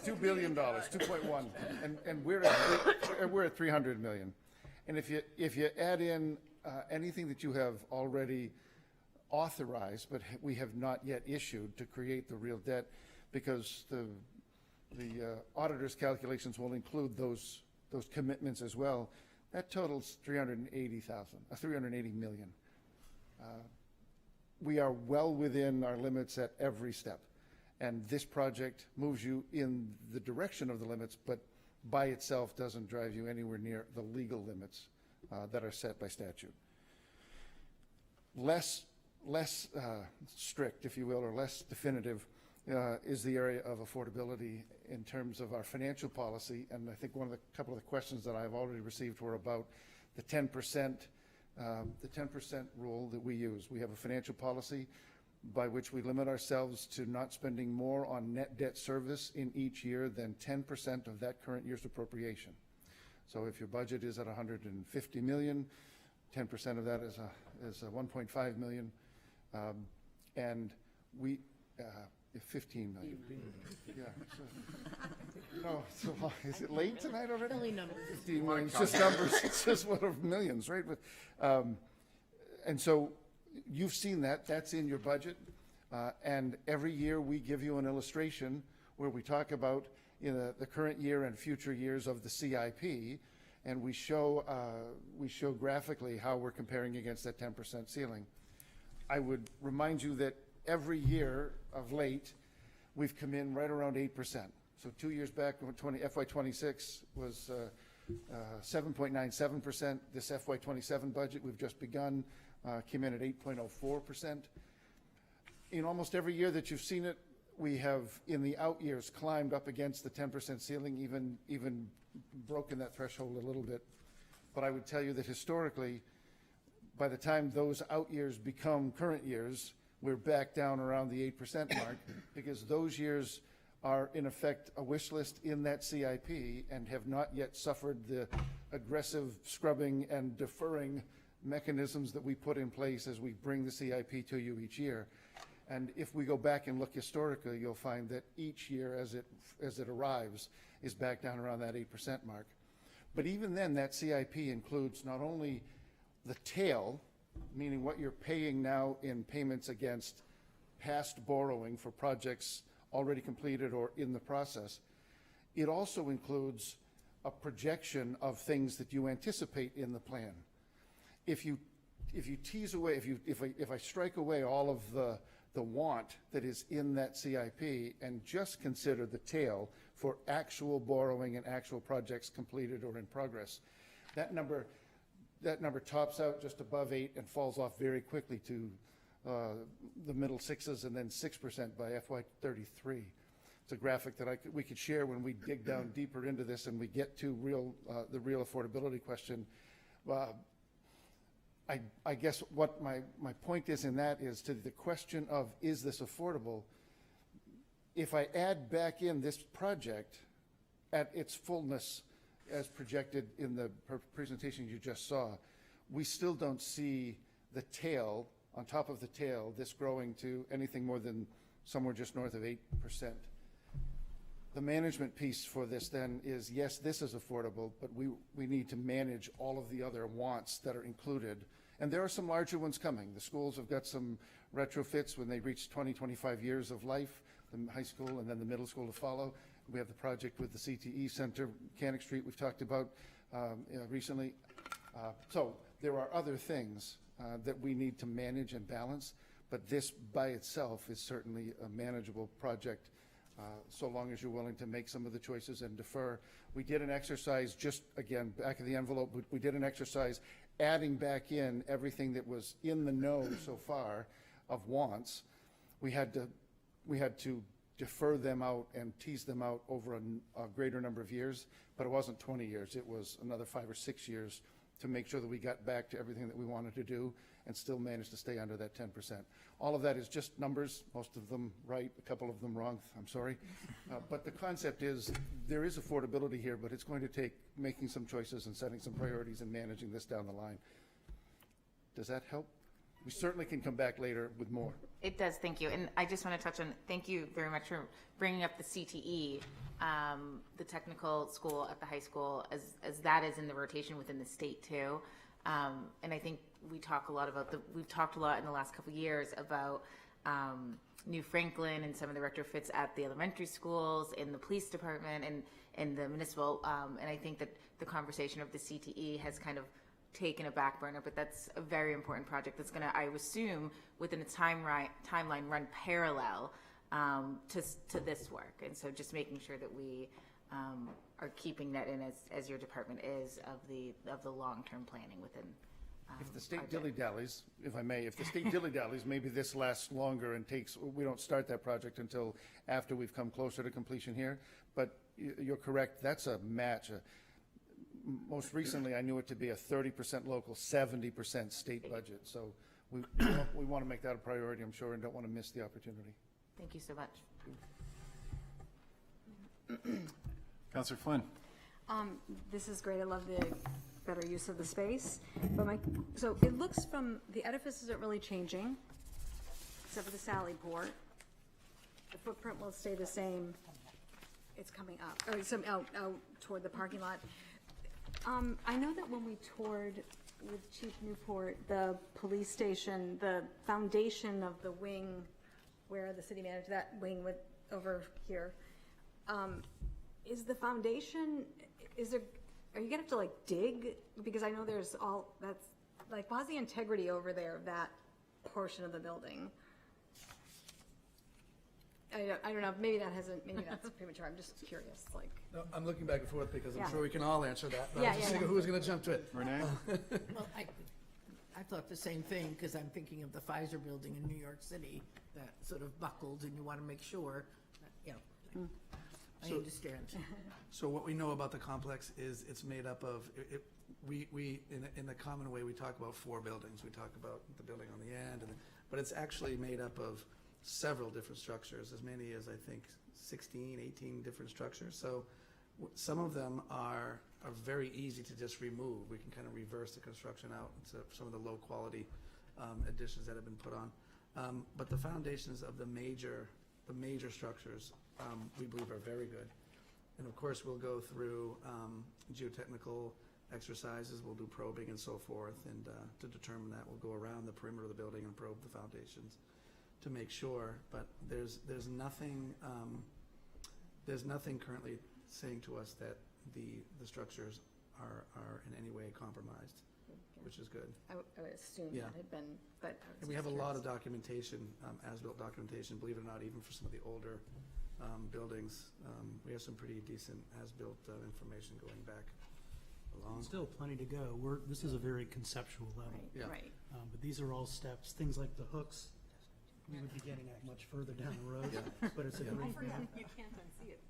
Speaker 13: $2 billion, 2.1, and we're at 300 million. And if you add in anything that you have already authorized, but we have not yet issued to create the real debt, because the auditor's calculations will include those commitments as well. That totals 380 million. We are well within our limits at every step, and this project moves you in the direction of the limits, but by itself doesn't drive you anywhere near the legal limits that are set by statute. Less strict, if you will, or less definitive is the area of affordability in terms of our financial policy. And I think couple of the questions that I've already received were about the 10% rule that we use. We have a financial policy by which we limit ourselves to not spending more on net debt service in each year than 10% of that current year's appropriation. So if your budget is at 150 million, 10% of that is 1.5 million, and we 15 million. Yeah. No, so is it late tonight already?
Speaker 6: Silly numbers.
Speaker 13: 15 million. It's just numbers. It's just one of millions, right? And so you've seen that. That's in your budget. And every year we give you an illustration where we talk about the current year and future years of the CIP, and we show graphically how we're comparing against that 10% ceiling. I would remind you that every year of late, we've come in right around 8%. So 2 years back, FY26 was 7.97%. This FY27 budget we've just begun came in at 8.04%. In almost every year that you've seen it, we have, in the out years, climbed up against the 10% ceiling, even broken that threshold a little bit. But I would tell you that historically, by the time those out years become current years, we're back down around the 8% mark, because those years are in effect a wish list in that CIP and have not yet suffered the aggressive scrubbing and deferring mechanisms that we put in place as we bring the CIP to you each year. And if we go back and look historically, you'll find that each year as it arrives is back down around that 8% mark. But even then, that CIP includes not only the tail, meaning what you're paying now in payments against past borrowing for projects already completed or in the process, it also includes a projection of things that you anticipate in the plan. If you tease away, if I strike away all of the want that is in that CIP and just consider the tail for actual borrowing and actual projects completed or in progress, that number tops out just above 8 and falls off very quickly to the middle 6s and then 6% by FY33. It's a graphic that we could share when we dig down deeper into this and we get to the real affordability question. I guess what my point is in that is to the question of, is this affordable? If I add back in this project at its fullness as projected in the presentation you just saw, we still don't see the tail, on top of the tail, this growing to anything more than somewhere just north of 8%. The management piece for this then is, yes, this is affordable, but we need to manage all of the other wants that are included. And there are some larger ones coming. The schools have got some retrofits when they reach 20, 25 years of life, the high school and then the middle school to follow. We have the project with the CTE Center, Mechanic Street, we've talked about recently. So there are other things that we need to manage and balance, but this by itself is certainly a manageable project, so long as you're willing to make some of the choices and defer. We did an exercise, just again, back of the envelope, we did an exercise adding back in everything that was in the know so far of wants. We had to defer them out and tease them out over a greater number of years, but it wasn't 20 years. It was another 5 or 6 years to make sure that we got back to everything that we wanted to do and still managed to stay under that 10%. All of that is just numbers, most of them right, a couple of them wrong, I'm sorry. But the concept is there is affordability here, but it's going to take making some choices and setting some priorities and managing this down the line. Does that help? We certainly can come back later with more.
Speaker 14: It does, thank you. And I just want to touch on, thank you very much for bringing up the CTE, the technical school at the high school, as that is in the rotation within the state too. And I think we've talked a lot in the last couple of years about New Franklin and some of the retrofits at the elementary schools, in the police department, and in the municipal. And I think that the conversation of the CTE has kind of taken a back burner, but that's a very important project that's going to, I assume, within its timeline, run parallel to this work. And so just making sure that we are keeping that in as your department is of the long-term planning within
Speaker 13: If the state
Speaker 14: project.
Speaker 13: dilly-dallies, if I may, if the state dilly-dallies, maybe this lasts longer and we don't start that project until after we've come closer to completion here. But you're correct, that's a match. Most recently, I knew it to be a 30% local, 70% state budget. So we want to make that a priority, I'm sure, and don't want to miss the opportunity.
Speaker 14: Thank you so much.
Speaker 1: Counselor Flynn?
Speaker 15: This is great. I love the better use of the space. But so it looks from, the edifice isn't really changing, except for the Sally Port. The footprint will stay the same. It's coming up, or some out toward the parking lot. I know that when we toured with Chief Newport, the police station, the foundation of the wing where the city manager, that wing with, over here, is the foundation, are you gonna have to like dig? Because I know there's that's, like, what's the integrity over there of that portion of the building? I don't know, maybe that's premature, I'm just curious, like.
Speaker 13: No, I'm looking back and forth because I'm
Speaker 15: Yeah.
Speaker 13: sure we can all answer that. But I
Speaker 15: Yeah,
Speaker 13: was just
Speaker 15: yeah,
Speaker 13: thinking
Speaker 15: yeah.
Speaker 13: who was going to jump to it.
Speaker 1: Renee?
Speaker 16: Well, I thought the same thing, because I'm thinking of the Pfizer building in New York City that sort of buckled, and you want to make sure, that, you know, I understand.
Speaker 13: So what we know about the complex is it's made up of, in the common way, we talk about 4 buildings. We talk about the building on the end, but it's actually made up of several different structures, as many as I think 16, 18 different structures. So some of them are very easy to just remove. We can kind of reverse the construction out into some of the low quality additions that have been put on. But the foundations of the major structures, we believe are very good. And of course, we'll go through geotechnical exercises, we'll do probing and so forth, and to determine that, we'll go around the perimeter of the building and probe the foundations to make sure. But there's nothing currently saying to us that the structures are in any way compromised, which is good.
Speaker 15: I would assume
Speaker 13: Yeah.
Speaker 15: that had been, but. I was
Speaker 13: And we have a
Speaker 15: just
Speaker 13: lot of
Speaker 15: curious.
Speaker 13: documentation, as-built documentation, believe it or not, even for some of the older buildings. We have some pretty decent as-built information going back along.
Speaker 12: Still plenty to go. This is a very conceptual level.
Speaker 15: Right,
Speaker 13: Yeah.
Speaker 15: right.
Speaker 12: But these are all steps, things like the hooks, we would be getting at much further down the road.
Speaker 13: Yeah.
Speaker 12: But it's a
Speaker 13: Yeah.
Speaker 12: great,
Speaker 8: You can't unsee it.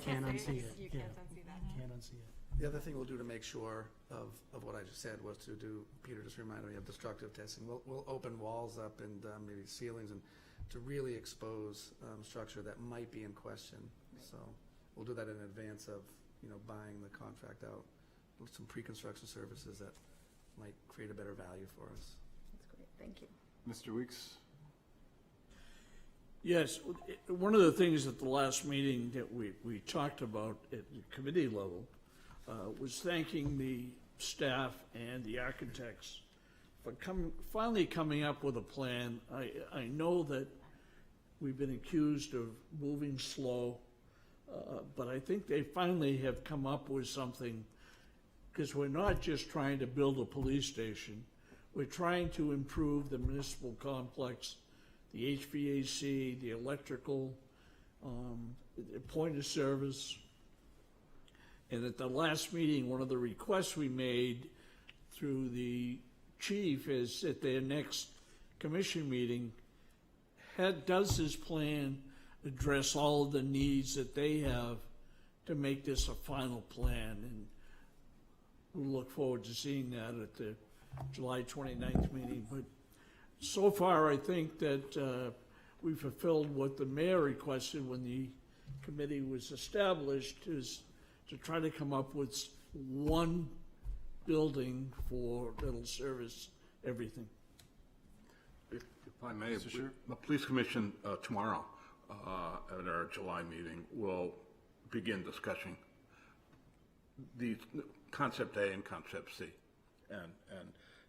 Speaker 12: can't unsee it.
Speaker 8: You
Speaker 12: Yeah.
Speaker 8: can't unsee that.
Speaker 12: Can't unsee it.
Speaker 13: The other thing we'll do to make sure of what I just said was to do, Peter just reminded me of destructive testing. We'll open walls up and maybe ceilings and to really expose structure that might be in question. So we'll do that in advance of, buying the contract out with some pre-construction services that might create a better value for us.
Speaker 15: That's great, thank you.
Speaker 1: Mr. Weeks?
Speaker 17: Yes, one of the things at the last meeting that we talked about at the committee level was thanking the staff and the architects for finally coming up with a plan. I know that we've been accused of moving slow, but I think they finally have come up with something, because we're not just trying to build a police station, we're trying to improve the municipal complex, the HVAC, the electrical, the point of service. And at the last meeting, one of the requests we made through the chief is at their next commission meeting, does his plan address all of the needs that they have to make this a final plan? And we look forward to seeing that at the July 29th meeting. But so far, I think that we fulfilled what the mayor requested when the committee was established, is to try to come up with one building that'll service everything.
Speaker 18: If I may,
Speaker 1: Mr. Scher?
Speaker 18: the police commission tomorrow at our July meeting will begin discussing the concept A and concept C, and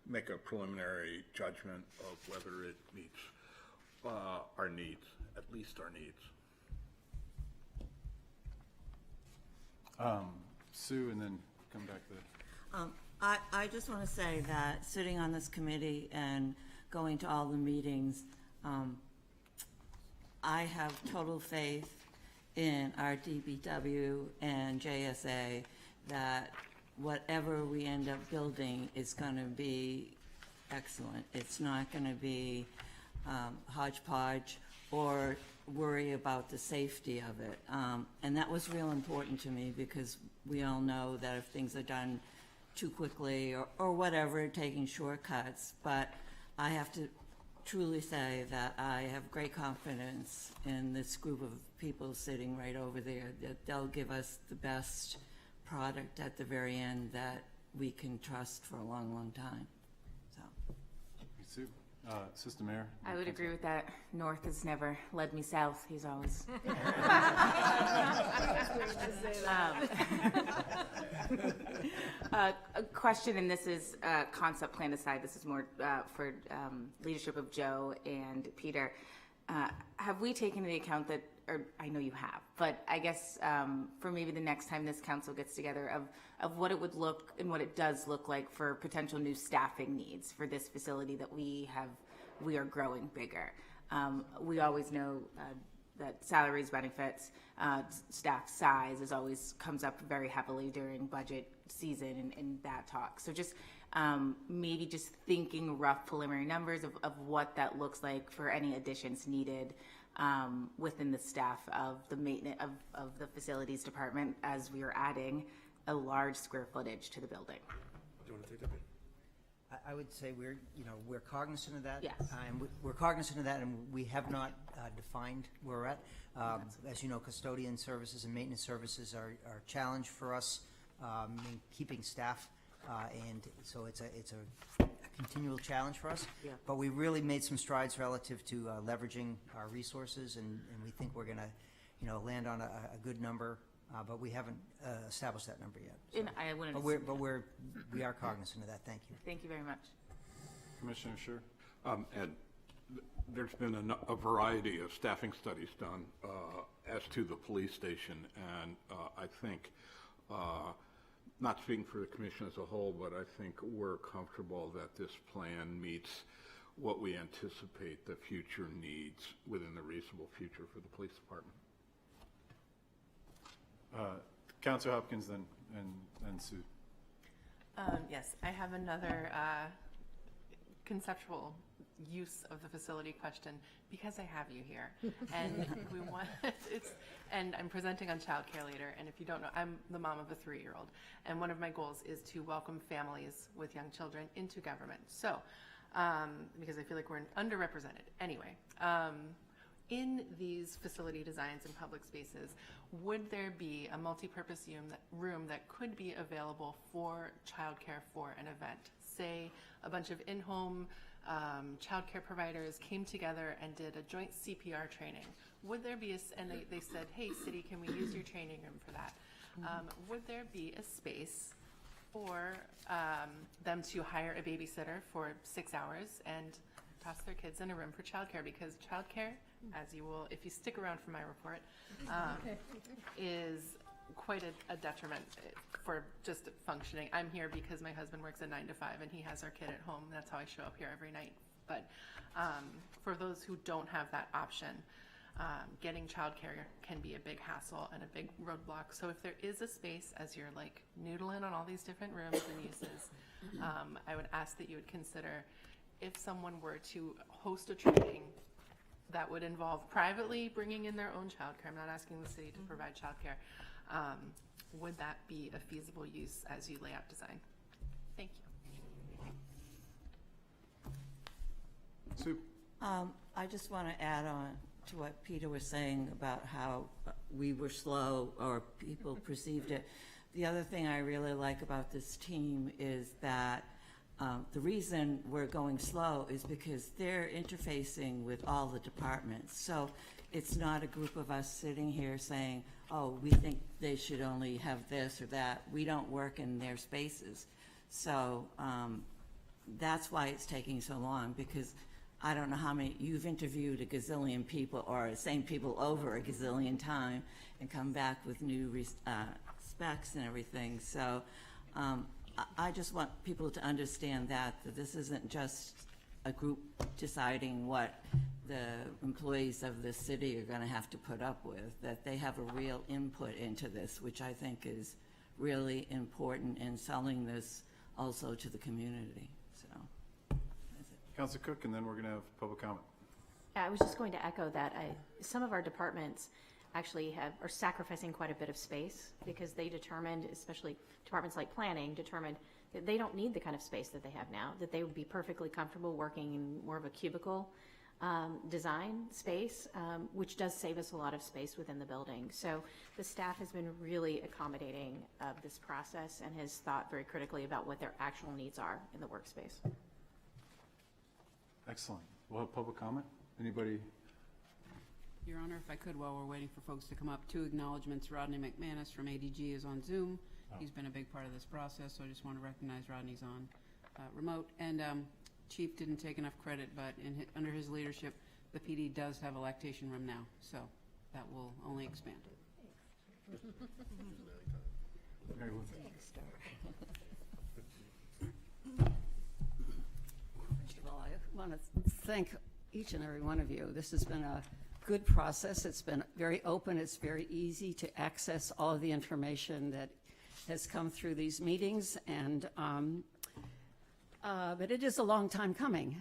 Speaker 18: make a preliminary judgment of whether it meets our needs, at least our needs.
Speaker 1: Sue, and then come back to
Speaker 10: I just want to say that sitting on this committee and going to all the meetings, I have total faith in our DBW and JSA that whatever we end up building is going to be excellent. It's not going to be hodgepodge or worry about the safety of it. And that was real important to me because we all know that if things are done too quickly or whatever, taking shortcuts. But I have to truly say that I have great confidence in this group of people sitting right over there, that they'll give us the best product at the very end that we can trust for a long, long time. So.
Speaker 1: Sue, Assistant Mayor.
Speaker 14: I would agree with that. North has never led me south. He's always. A question, and this is concept plan aside. This is more for leadership of Joe and Peter. Have we taken into account that, or I know you have, but I guess for maybe the next time this council gets together of what it would look and what it does look like for potential new staffing needs for this facility that we are growing bigger. We always know that salaries, benefits, staff size comes up very heavily during budget season and that talk. So just maybe just thinking rough preliminary numbers of what that looks like for any additions needed within the staff of the maintenance of the facilities department as we are adding a large square footage to the building.
Speaker 13: Do you want to take that?
Speaker 7: I would say we're cognizant of that.
Speaker 14: Yes.
Speaker 7: And we're cognizant of that, and we have not defined where we're at. As you know, custodian services and maintenance services are a challenge for us in keeping staff, and so it's a continual challenge for us.
Speaker 14: Yeah.
Speaker 7: But we really made some strides relative to leveraging our resources, and we think we're going to, land on a good number. But we haven't established that number yet. So.
Speaker 14: And I wouldn't.
Speaker 7: But we are cognizant of that. Thank you.
Speaker 14: Thank you very much.
Speaker 1: Commissioner Sure.
Speaker 18: And there's been a variety of staffing studies done as to the police station, and I think, not speaking for the commission as a whole, but I think we're comfortable that this plan meets what we anticipate the future needs within the reasonable future for the police department.
Speaker 1: Councilor Hopkins, then and Sue.
Speaker 8: Yes, I have another conceptual use of the facility question because I have you here, and we want and I'm presenting on childcare later. And if you don't know, I'm the mom of a 3-year-old, and one of my goals is to welcome families with young children into government. So, because I feel like we're underrepresented. Anyway. In these facility designs and public spaces, would there be a multi-purpose room that could be available for childcare for an event? Say a bunch of in-home childcare providers came together and did a joint CPR training. Would there be and they said, hey, city, can we use your training room for that? Would there be a space for them to hire a babysitter for 6 hours and toss their kids in a room for childcare? Because childcare, as you will, if you stick around for my report, is quite a detriment for just functioning. I'm here because my husband works a 9 to 5 and he has our kid at home. That's how I show up here every night. But for those who don't have that option, getting childcare can be a big hassle and a big roadblock. So if there is a space, as you're like noodling on all these different rooms and uses, I would ask that you would consider if someone were to host a training that would involve privately bringing in their own childcare. I'm not asking the city to provide childcare. Would that be a feasible use as you lay out design? Thank you.
Speaker 1: Sue.
Speaker 10: I just want to add on to what Peter was saying about how we were slow or people perceived it. The other thing I really like about this team is that the reason we're going slow is because they're interfacing with all the departments. So it's not a group of us sitting here saying, oh, we think they should only have this or that. We don't work in their spaces. So that's why it's taking so long, because I don't know how many, you've interviewed a gazillion people or the same people over a gazillion time and come back with new specs and everything. So I just want people to understand that this isn't just a group deciding what the employees of the city are going to have to put up with, that they have a real input into this, which I think is really important in selling this also to the community, so. That's it.
Speaker 1: Councilor Cook, and then we're going to have public comment.
Speaker 2: I was just going to echo that. Some of our departments actually are sacrificing quite a bit of space because they determined, especially departments like planning, determined that they don't need the kind of space that they have now, that they would be perfectly comfortable working in more of a cubicle design space, which does save us a lot of space within the building. So the staff has been really accommodating of this process and has thought very critically about what their actual needs are in the workspace.
Speaker 1: Excellent. We'll have public comment. Anybody?
Speaker 4: Your Honor, if I could, while we're waiting for folks to come up, 2 acknowledgements. Rodney McManus from ADG is on Zoom. He's been a big part of this process, so I just want to recognize Rodney's on remote. And Chief didn't take enough credit, but under his leadership, the PD does have a lactation room now, so that will only expand.
Speaker 19: Well, I want to thank each and every one of you. This has been a good process. It's been very open. It's very easy to access all of the information that has come through these meetings, and but it is a long time coming.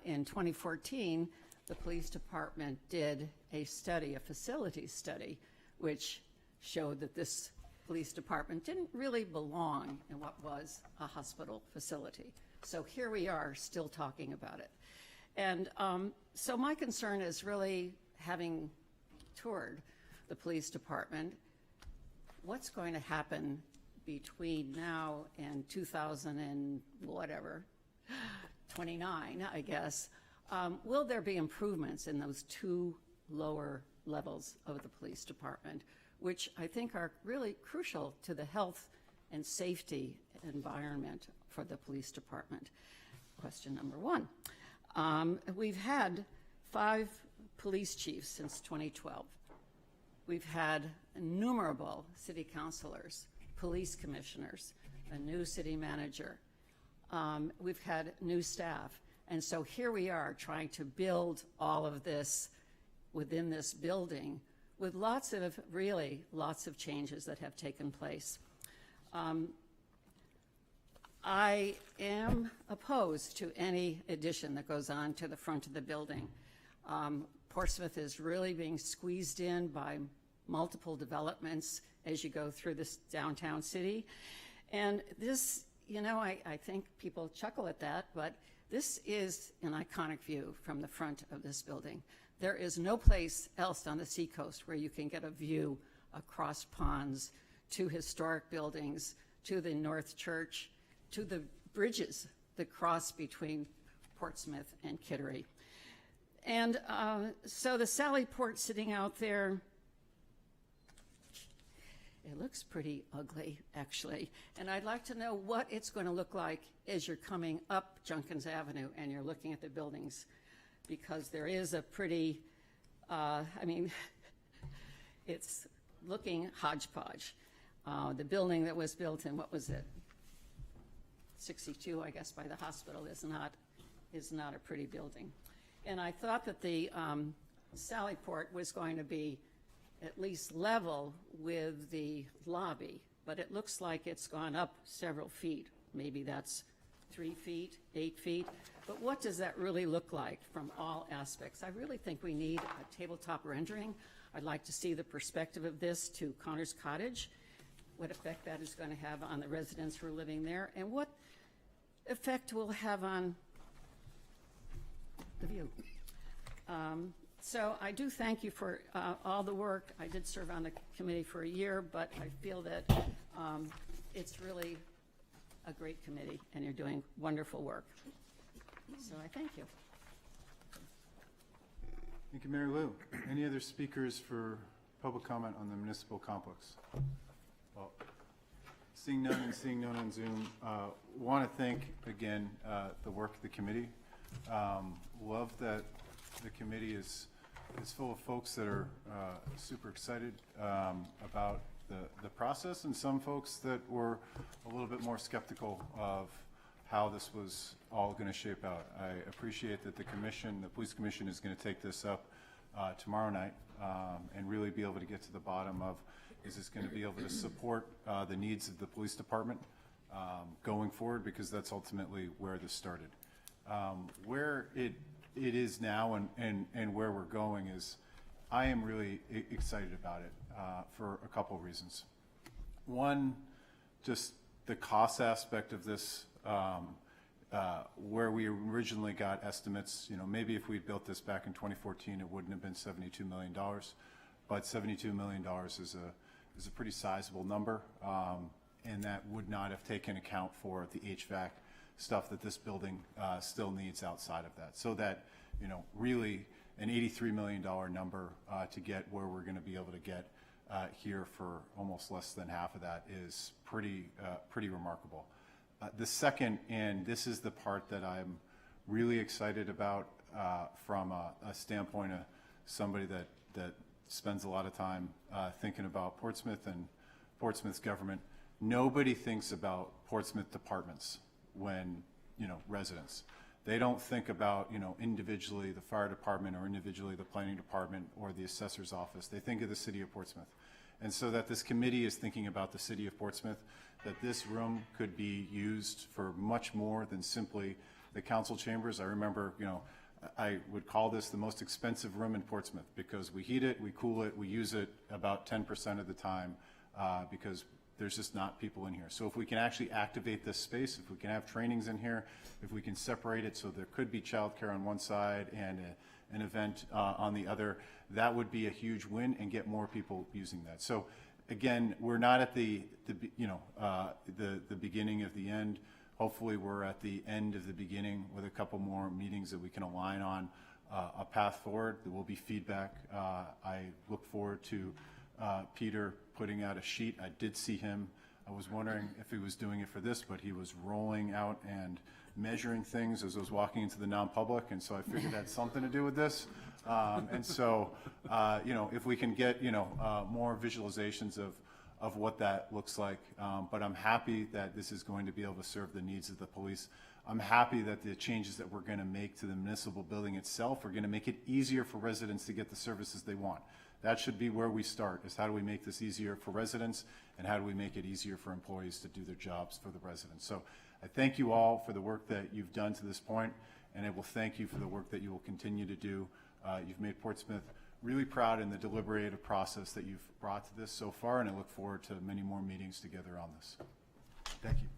Speaker 19: In 2014, the police department did a study, a facility study, which showed that this police department didn't really belong in what was a hospital facility. So here we are still talking about it. And so my concern is really, having toured the police department, what's going to happen between now and 2000 and whatever, 29, I guess. Will there be improvements in those 2 lower levels of the police department, which I think are really crucial to the health and safety environment for the police department? Question number 1. We've had 5 police chiefs since 2012. We've had innumerable city councilors, police commissioners, a new city manager. We've had new staff. And so here we are trying to build all of this within this building with lots of changes that have taken place. I am opposed to any addition that goes on to the front of the building. Portsmouth is really being squeezed in by multiple developments as you go through this downtown city. And this, you know, I think people chuckle at that, but this is an iconic view from the front of this building. There is no place else on the seacoast where you can get a view across ponds, to historic buildings, to the North Church, to the bridges that cross between Portsmouth and Kittery. And so the Sally Port sitting out there, it looks pretty ugly, actually. And I'd like to know what it's going to look like as you're coming up Junkins Avenue and you're looking at the buildings, because there is a pretty, it's looking hodgepodge. The building that was built in, what was it, 62, I guess, by the hospital is not a pretty building. And I thought that the Sally Port was going to be at least level with the lobby, but it looks like it's gone up several feet. Maybe that's 3 feet, 8 feet. But what does that really look like from all aspects? I really think we need a tabletop rendering. I'd like to see the perspective of this to Connor's Cottage, what effect that is going to have on the residents who are living there, and what effect will have on the view. So I do thank you for all the work. I did serve on the committee for a year, but I feel that it's really a great committee, and you're doing wonderful work. So I thank you.
Speaker 1: Thank you, Mary Lou. Any other speakers for public comment on the municipal complex? Well, seeing none and seeing none on Zoom, want to thank again the work of the committee. Love that the committee is full of folks that are super excited about the process, and some folks that were a little bit more skeptical of how this was all going to shape out. I appreciate that the police commission is going to take this up tomorrow night and really be able to get to the bottom of Is this going to be able to support the needs of the police department going forward? Because that's ultimately where this started. Where it is now and where we're going is, I am really excited about it for a couple of reasons. One, just the cost aspect of this, where we originally got estimates, maybe if we built this back in 2014, it wouldn't have been $72 million, but $72 million is a pretty sizable number, and that would not have taken account for the HVAC stuff that this building still needs outside of that. So that, really an $83 million number to get where we're going to be able to get here for almost less than half of that is pretty remarkable. The second, and this is the part that I'm really excited about from a standpoint of somebody that spends a lot of time thinking about Portsmouth and Portsmouth's government. Nobody thinks about Portsmouth departments when, residents. They don't think about, individually the fire department or individually the planning department or the assessor's office. They think of the city of Portsmouth. And so that this committee is thinking about the city of Portsmouth, that this room could be used for much more than simply the council chambers. I remember, I would call this the most expensive room in Portsmouth because we heat it, we cool it, we use it about 10% of the time because there's just not people in here. So if we can actually activate this space, if we can have trainings in here, if we can separate it so there could be childcare on one side and an event on the other, that would be a huge win and get more people using that. So again, we're not at the beginning of the end. Hopefully we're at the end of the beginning with a couple more meetings that we can align on a path forward. There will be feedback. I look forward to Peter putting out a sheet. I did see him. I was wondering if he was doing it for this, but he was rolling out and measuring things as I was walking into the non-public, and so I figured that had something to do with this. And so, if we can get, more visualizations of what that looks like. But I'm happy that this is going to be able to serve the needs of the police. I'm happy that the changes that we're going to make to the municipal building itself are going to make it easier for residents to get the services they want. That should be where we start, is how do we make this easier for residents and how do we make it easier for employees to do their jobs for the residents. So I thank you all for the work that you've done to this point, and I will thank you for the work that you will continue to do. You've made Portsmouth really proud in the deliberative process that you've brought to this so far, and I look forward to many more meetings together on this. Thank you.